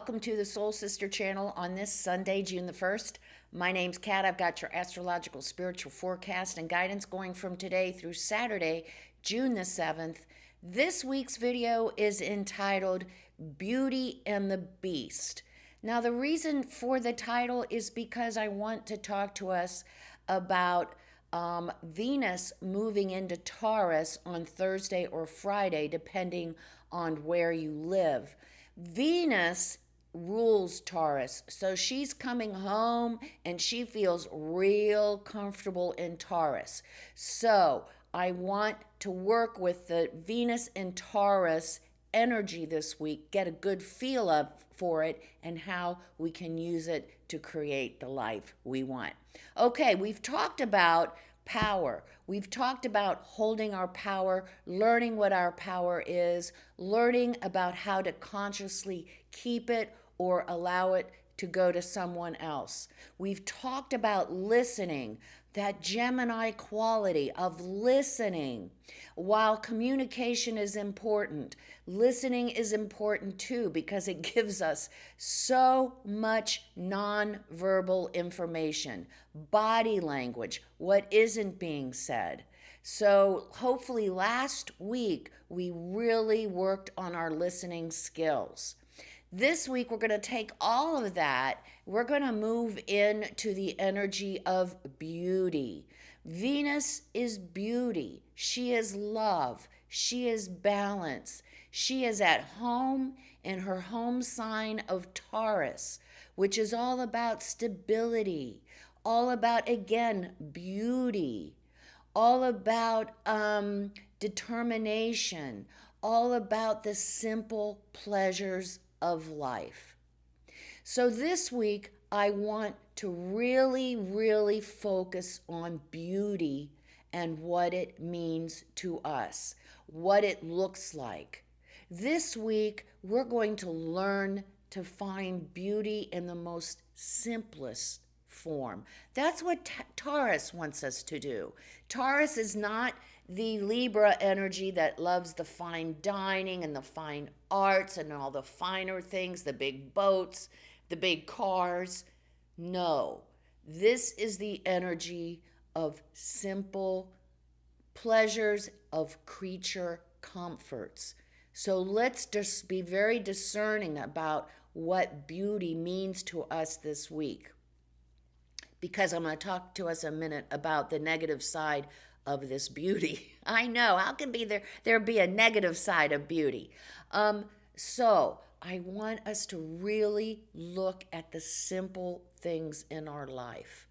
Welcome to the Soul Sister channel on this Sunday, June the 1st. My name's Kat. I've got your astrological spiritual forecast and guidance going from today through Saturday, June the 7th. This week's video is entitled Beauty and the Beast. Now, the reason for the title is because I want to talk to us about Venus moving into Taurus on Thursday or Friday, depending on where you live. Venus rules Taurus, so she's coming home and she feels real comfortable in Taurus. So I want to work with the Venus in Taurus energy this week, get a good feel of for it, and how we can use it to create the life we want. Okay, we've talked about power. We've talked about holding our power, learning what our power is, learning about how to consciously keep it or allow it to go to someone else. We've talked about listening, that Gemini quality of listening. While communication is important, listening is important too, because it gives us so much nonverbal information, body language, what isn't being said. So hopefully last week we really worked on our listening skills. This week, we're going to take all of that. We're going to move into the energy of beauty. Venus is beauty. She is love. She is balance. She is at home in her home sign of Taurus, which is all about stability, all about, again, beauty, all about determination, all about the simple pleasures of life. So this week, I want to really focus on beauty and what it means to us, what it looks like. This week, we're going to learn to find beauty in the most simplest form. That's what Taurus wants us to do. Taurus is not the Libra energy that loves the fine dining and the fine arts and all the finer things, the big boats, the big cars. No, this is the energy of simple pleasures, of creature comforts. So let's just be very discerning about what beauty means to us this week, because I'm going to talk to us a minute about the negative side of this beauty. I know, how can there be a negative side of beauty? So I want us to really look at the simple things in our life.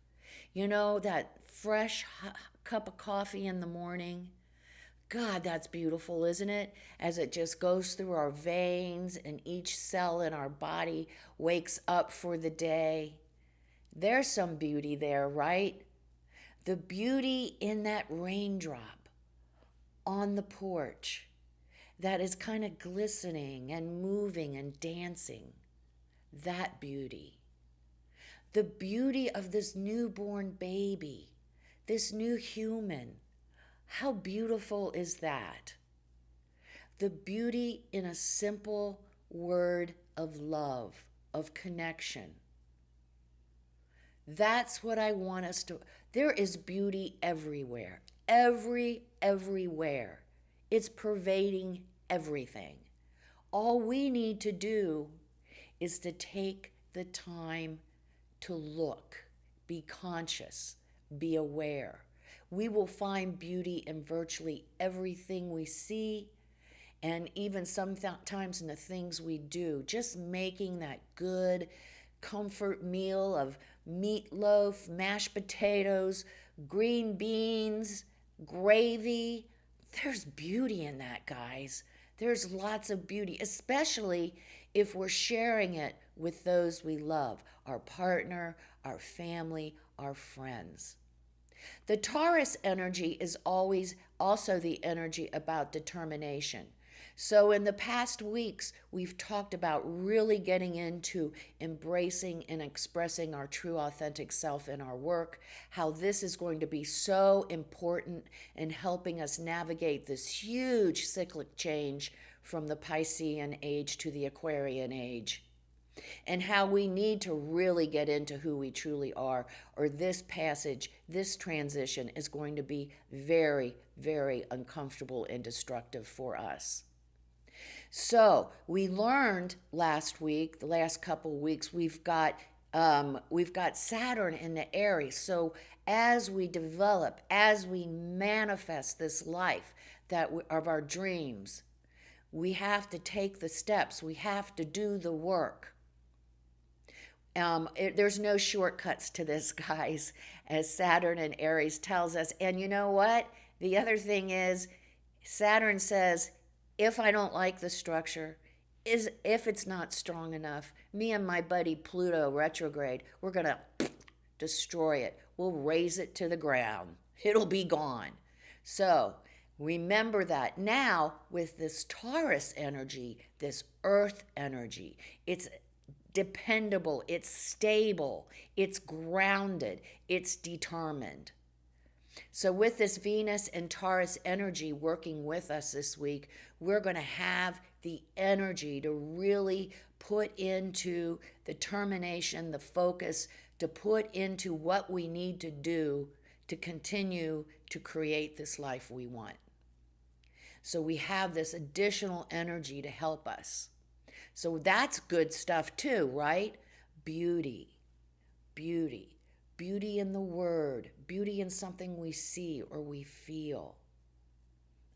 You know, that fresh cup of coffee in the morning. God, that's beautiful, isn't it? As it just goes through our veins and each cell in our body wakes up for the day. There's some beauty there, right? The beauty in that raindrop on the porch that is kind of glistening and moving and dancing. That beauty. The beauty of this newborn baby, this new human. How beautiful is that? The beauty in a simple word of love, of connection. That's what I want us to. There is beauty everywhere. Everywhere. It's pervading everything. All we need to do is to take the time to look, be conscious, be aware. We will find beauty in virtually everything we see, and even sometimes in the things we do. Just making that good comfort meal of meatloaf, mashed potatoes, green beans, gravy. There's beauty in that, guys. There's lots of beauty, especially if we're sharing it with those we love, our partner, our family, our friends. The Taurus energy is always also the energy about determination. So in the past weeks, we've talked about really getting into embracing and expressing our true authentic self in our work, how this is going to be so important in helping us navigate this huge cyclic change from the Piscean age to the Aquarian age. and how we need to really get into who we truly are, or this passage, this transition is going to be very, very uncomfortable and destructive for us. So we learned last week, the last couple of weeks, we've got Saturn in the Aries. So as we develop, as we manifest this life of our dreams, we have to take the steps. We have to do the work. There's no shortcuts to this, guys, as Saturn and Aries tells us. And you know what? The other thing is, Saturn says, if I don't like the structure, if it's not strong enough, me and my buddy Pluto retrograde, we're going to destroy it. We'll raise it to the ground. It'll be gone. So remember that. Now, with this Taurus energy, this earth energy, it's dependable, it's stable, it's grounded, it's determined. So with this Venus and Taurus energy working with us this week, we're going to have the energy to really put into the determination, the focus, to put into what we need to do to continue to create this life we want. So we have this additional energy to help us. So that's good stuff too, right? Beauty, beauty, beauty in the word, beauty in something we see or we feel.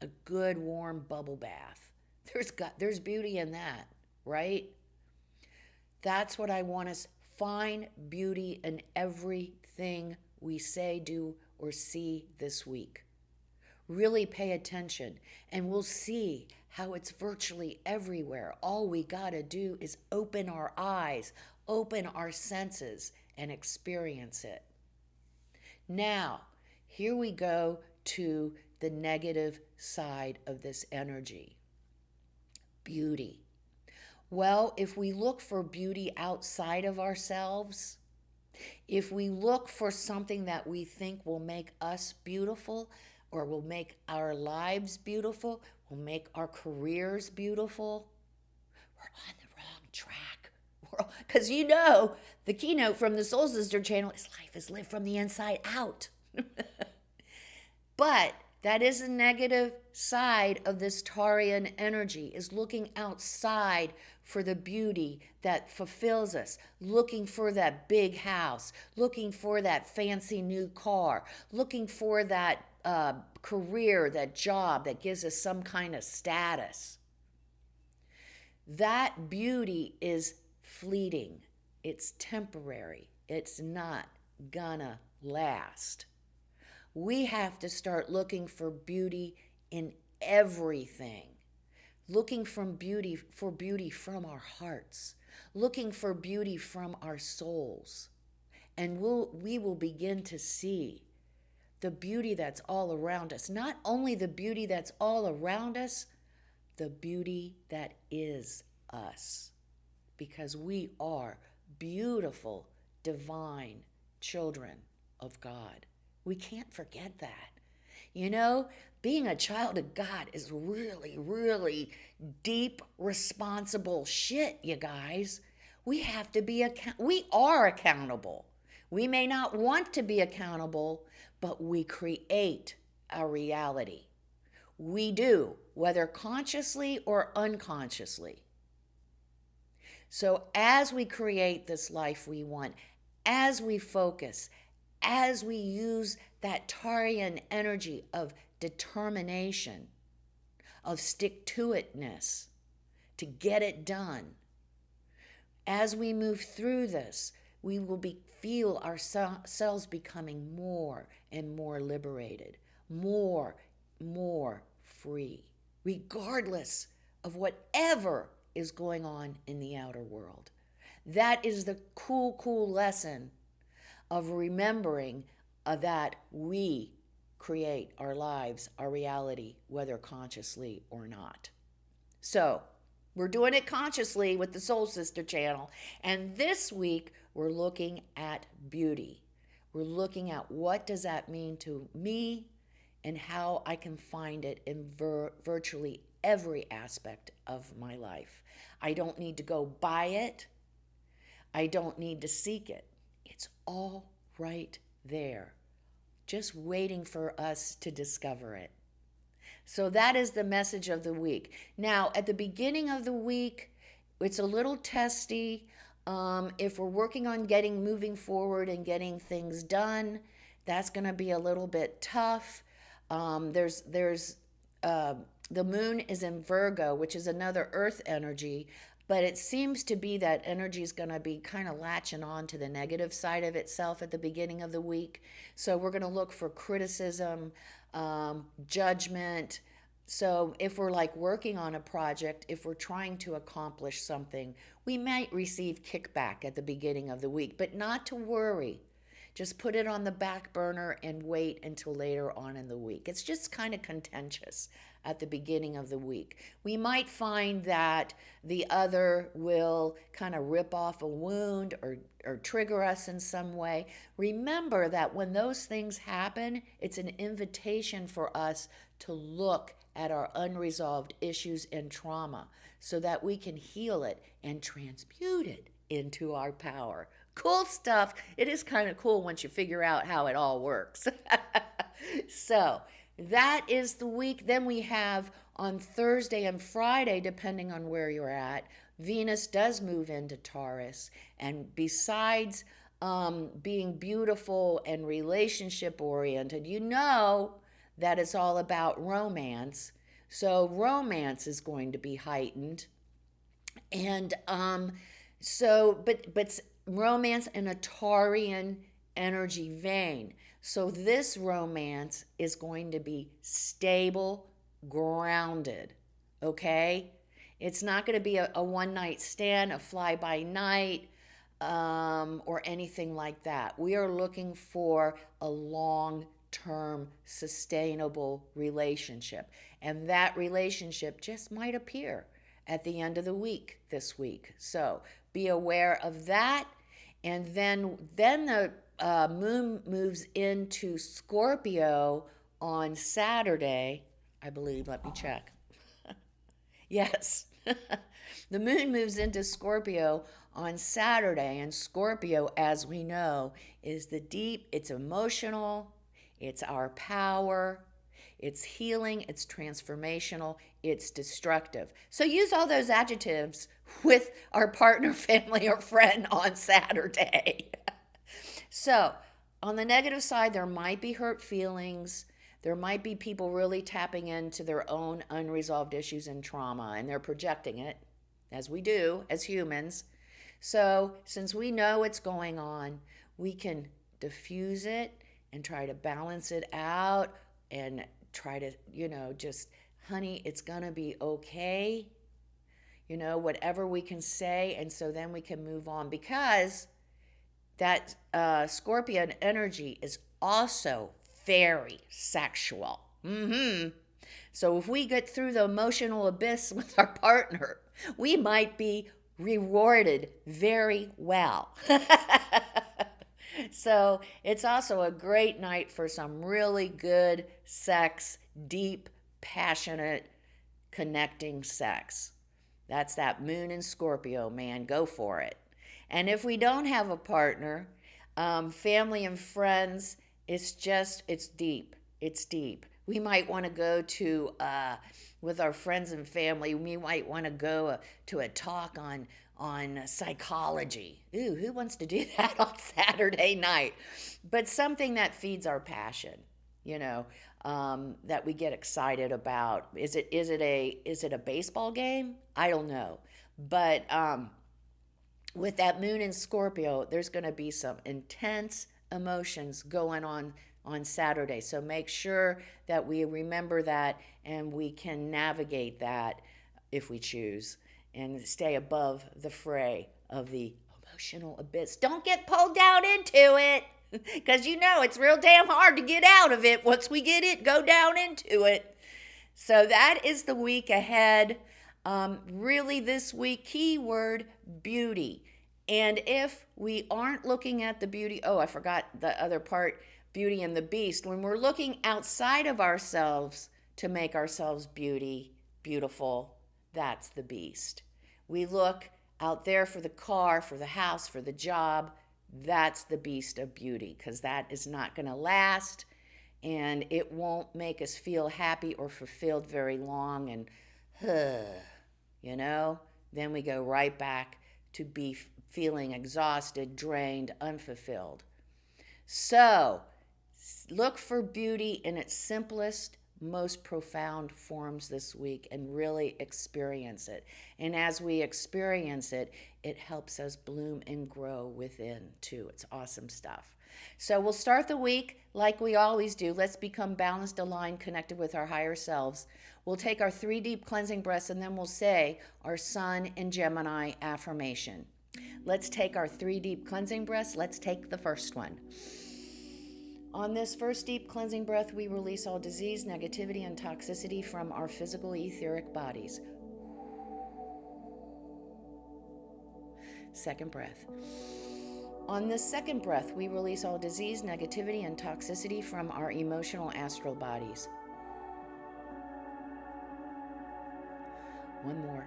A good warm bubble bath. There's beauty in that, right? That's what I want us. Find beauty in everything we say, do, or see this week. Really pay attention, and we'll see how it's virtually everywhere. All we got to do is open our eyes, open our senses, and experience it. Now, here we go to the negative side of this energy. Beauty. Well, if we look for beauty outside of ourselves, if we look for something that we think will make us beautiful, or will make our lives beautiful, will make our careers beautiful, we're on the wrong track. Because the keynote from the Soul Sister channel is life is lived from the inside out. But that is a negative side of this Taurian energy, is looking outside for the beauty that fulfills us, looking for that big house, looking for that fancy new car, looking for that career, that job that gives us some kind of status. That beauty is fleeting. It's temporary. It's not gonna last. We have to start looking for beauty in everything. Looking for beauty from our hearts. Looking for beauty from our souls. And we will begin to see the beauty that's all around us. Not only the beauty that's all around us, the beauty that is us. Because we are beautiful, divine children of God. We can't forget that. Being a child of God is really, really deep, responsible shit, you guys. We have to be we are accountable. We may not want to be accountable, but we create our reality. We do, whether consciously or unconsciously. So as we create this life we want, as we focus, as we use that Taurian energy of determination, of stick-to-itness, to get it done, as we move through this, we will feel ourselves becoming more and more liberated, more free, regardless of whatever is going on in the outer world. That is the cool lesson of remembering that we create our lives, our reality, whether consciously or not. So, we're doing it consciously with the Soul Sister channel. And this week, we're looking at beauty. We're looking at what does that mean to me and how I can find it in virtually every aspect of my life. I don't need to go buy it. I don't need to seek it. It's all right there, just waiting for us to discover it. So that is the message of the week. Now, at the beginning of the week, it's a little testy. If we're working on moving forward and getting things done, that's going to be a little bit tough. There's the moon is in Virgo, which is another earth energy, but it seems to be that energy is going to be kind of latching on to the negative side of itself at the beginning of the week. So we're going to look for criticism, judgment. So if we're like working on a project, if we're trying to accomplish something, we might receive kickback at the beginning of the week, but not to worry. Just put it on the back burner and wait until later on in the week. It's just kind of contentious at the beginning of the week. We might find that the other will kind of rip off a wound or trigger us in some way. Remember that when those things happen, it's an invitation for us to look at our unresolved issues and trauma so that we can heal it and transmute it into our power. Cool stuff. It is kind of cool once you figure out how it all works. So that is the week. Then we have on Thursday and Friday, depending on where you're at, Venus does move into Taurus. And besides being beautiful and relationship oriented, you know that it's all about romance. So romance is going to be heightened. And but romance in a Taurian energy vein. So this romance is going to be stable, grounded, okay? It's not going to be a one-night stand, a fly-by-night, or anything like that. We are looking for a long-term, sustainable relationship. And that relationship just might appear at the end of the week this week. So be aware of that. And then the moon moves into Scorpio on Saturday, I believe. Let me check. Yes. The moon moves into Scorpio on Saturday, and Scorpio, as we know, is the deep, it's emotional, it's our power, it's healing, it's transformational, it's destructive. So use all those adjectives with our partner, family, or friend on Saturday. So on the negative side, there might be hurt feelings. There might be people really tapping into their own unresolved issues and trauma, and they're projecting it, as we do as humans. So since we know what's going on, we can diffuse it and try to balance it out and try to, just, honey, it's going to be okay. Whatever we can say. And so then we can move on, because that Scorpion energy is also very sexual. So if we get through the emotional abyss with our partner, we might be rewarded very well. So it's also a great night for some really good sex, deep, passionate, connecting sex. That's that moon in Scorpio, man. Go for it. And if we don't have a partner, family and friends, it's deep. It's deep. We might want to go to, with our friends and family, we might want to go to a talk on psychology. Ooh, who wants to do that on Saturday night? But something that feeds our passion, that we get excited about. Is it a baseball game? I don't know. But with that moon in Scorpio, there's going to be some intense emotions going on Saturday. So make sure that we remember that and we can navigate that if we choose and stay above the fray of the emotional abyss. Don't get pulled down into it, because it's real damn hard to get out of it. Once we go down into it. So that is the week ahead. Really this week, keyword beauty. And if we aren't looking at the beauty, I forgot the other part, Beauty and the Beast. When we're looking outside of ourselves to make ourselves beautiful, that's the beast. We look out there for the car, for the house, for the job, that's the beast of beauty, because that is not going to last, and it won't make us feel happy or fulfilled very long. And you know, then we go right back to be feeling exhausted, drained, unfulfilled. So look for beauty in its simplest, most profound forms this week and really experience it. And as we experience it, it helps us bloom and grow within too. It's awesome stuff. So we'll start the week like we always do. Let's become balanced, aligned, connected with our higher selves. We'll take our 3 deep cleansing breaths, and then we'll say our Sun in Gemini affirmation. Let's take our 3 deep cleansing breaths. Let's take the first one. On this first deep cleansing breath, we release all disease, negativity, and toxicity from our physical etheric bodies. Second breath. On this second breath, we release all disease, negativity, and toxicity from our emotional astral bodies. One more.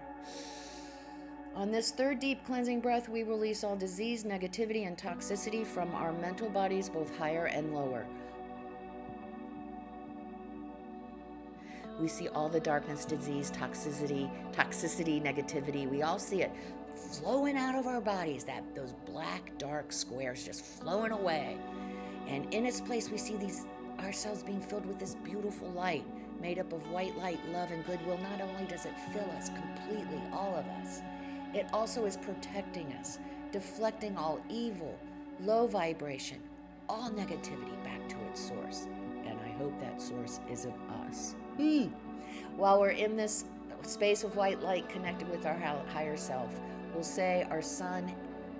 On this third deep cleansing breath, we release all disease, negativity, and toxicity from our mental bodies, both higher and lower. We see all the darkness, disease, toxicity, negativity. We all see it flowing out of our bodies, those black, dark squares just flowing away. And in its place, we see ourselves being filled with this beautiful light, made up of white light, love, and goodwill. Not only does it fill us completely, all of us, it also is protecting us, deflecting all evil, low vibration, all negativity back to its source. And I hope that source isn't us. While we're in this space of white light connected with our higher self, we'll say our Sun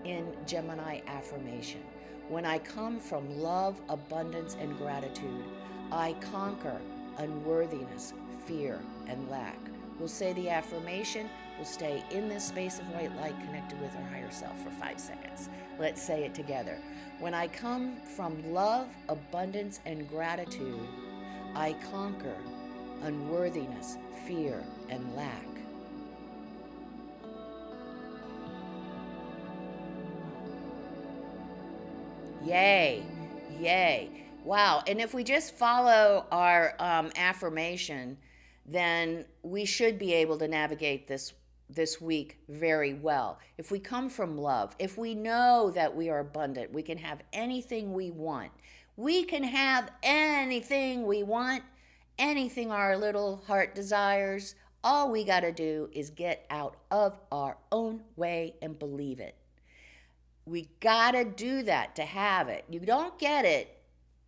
in Gemini affirmation. When I come from love, abundance, and gratitude, I conquer unworthiness, fear, and lack. We'll say the affirmation. We'll stay in this space of white light connected with our higher self for 5 seconds. Let's say it together. When I come from love, abundance, and gratitude, I conquer unworthiness, fear, and lack. Yay, yay. Wow, and if we just follow our affirmation, then we should be able to navigate this week very well. If we come from love, if we know that we are abundant, we can have anything we want. We can have anything we want, anything our little heart desires. All we got to do is get out of our own way and believe it. We got to do that to have it. You don't get it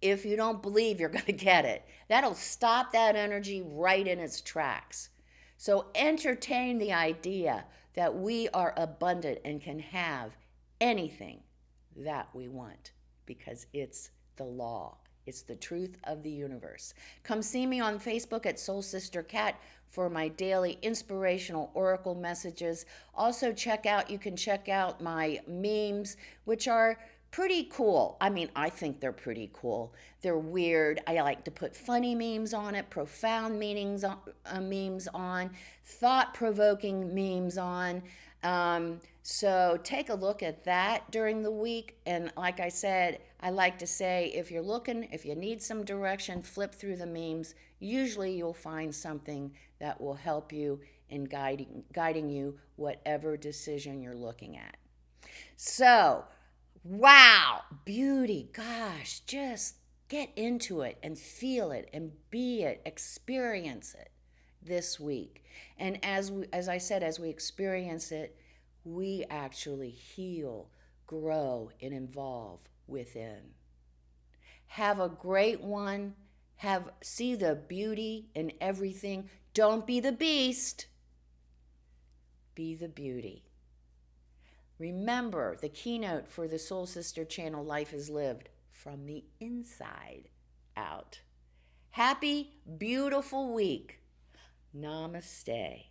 if you don't believe you're going to get it. That'll stop that energy right in its tracks. So entertain the idea that we are abundant and can have anything that we want, because it's the law. It's the truth of the universe. Come see me on Facebook at Soul Sister Cat for my daily inspirational oracle messages. Also you can check out my memes, which are pretty cool. I mean, I think they're pretty cool. They're weird. I like to put funny memes on it, profound memes on, thought-provoking memes on. So take a look at that during the week. And like I said, I like to say, if you need some direction, flip through the memes. Usually you'll find something that will help you in guiding you whatever decision you're looking at. So, wow, beauty, gosh, just get into it and feel it and be it, experience it this week. And as I said, as we experience it, we actually heal, grow, and evolve within. Have a great one. See the beauty in everything. Don't be the beast. Be the beauty. Remember, the keynote for the Soul Sister channel, Life is Lived from the Inside Out. Happy, beautiful week. Namaste.